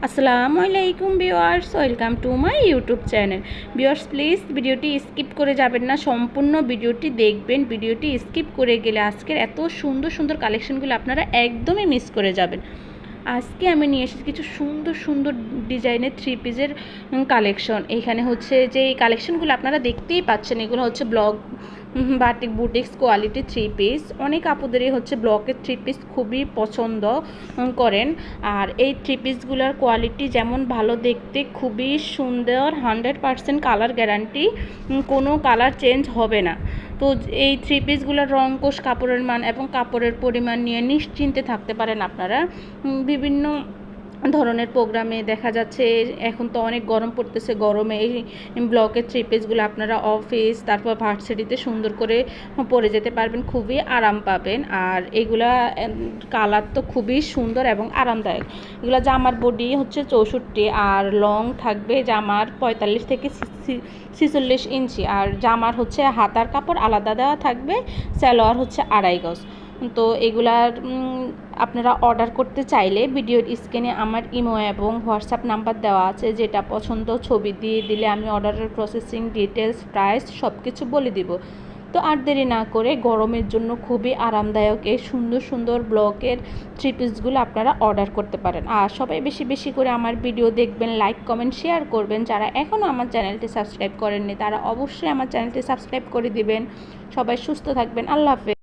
আসসালামু আলাইকুম viewers, welcome to my YouTube channel. Viewers please ভিডিওটি স্কিপ করে যাবেন না, সম্পূর্ণ ভিডিওটি দেখবেন। ভিডিওটি স্কিপ করে গেলে আজকের এত সুন্দর সুন্দর কালেকশনগুলো আপনারা একদমই মিস করে যাবেন। আজকে আমি নিয়ে এসেছি কিছু সুন্দর সুন্দর ডিজাইনের থ্রি পিসের কালেকশন। এইখানে হচ্ছে যে এই কালেকশনগুলো আপনারা দেখতেই পাচ্ছেন, এগুলো হচ্ছে block batik boutiques quality three piece. অনেক আপুদেরই হচ্ছে ব্লকের থ্রি পিস খুবই পছন্দ করেন। আর এই থ্রি পিসগুলোর কোয়ালিটি যেমন ভালো, দেখতে খুবই সুন্দর, 100% কালার গ্যারান্টি, কোনো কালার চেঞ্জ হবে না। তো এই থ্রি পিসগুলোর রং কোষ, কাপড়ের মান এবং কাপড়ের পরিমাণ নিয়ে নিশ্চিন্তে থাকতে পারেন আপনারা। বিভিন্ন ধরনের প্রোগ্রামে দেখা যাচ্ছে, এখন তো অনেক গরম পড়তেছে, গরমে এই ব্লকের থ্রি পিসগুলো আপনারা অফিস তারপর ভার্সিটিতে সুন্দর করে পরে যেতে পারবেন, খুবই আরাম পাবেন। আর এগুলা কালার তো খুবই সুন্দর এবং আরামদায়ক। এগুলো জামার বডি হচ্ছে 64 আর লং থাকবে জামার 45 থেকে 46 ইঞ্চি। আর জামার হচ্ছে হাতার কাপড় আলাদা দেওয়া থাকবে, সালোয়ার হচ্ছে 2.5 গজ। তো এগুলার আপনারা অর্ডার করতে চাইলে ভিডিওর স্ক্রিনে আমার ইমো এবং হোয়াটসঅ্যাপ নাম্বার দেওয়া আছে, যেটা পছন্দ ছবি দিয়ে দিলে আমি অর্ডারের প্রসেসিং ডিটেলস, প্রাইস সব কিছু বলে দিব। তো আর দেরি না করে গরমের জন্য খুবই আরামদায়ক এই সুন্দর সুন্দর ব্লকের থ্রি পিসগুলো আপনারা অর্ডার করতে পারেন। আর সবাই বেশি বেশি করে আমার ভিডিও দেখবেন, লাইক কমেন্ট শেয়ার করবেন। যারা এখনও আমার চ্যানেলটি সাবস্ক্রাইব করেননি তারা অবশ্যই আমার চ্যানেলটি সাবস্ক্রাইব করে দিবেন। সবাই সুস্থ থাকবেন। আল্লাহ হাফেজ।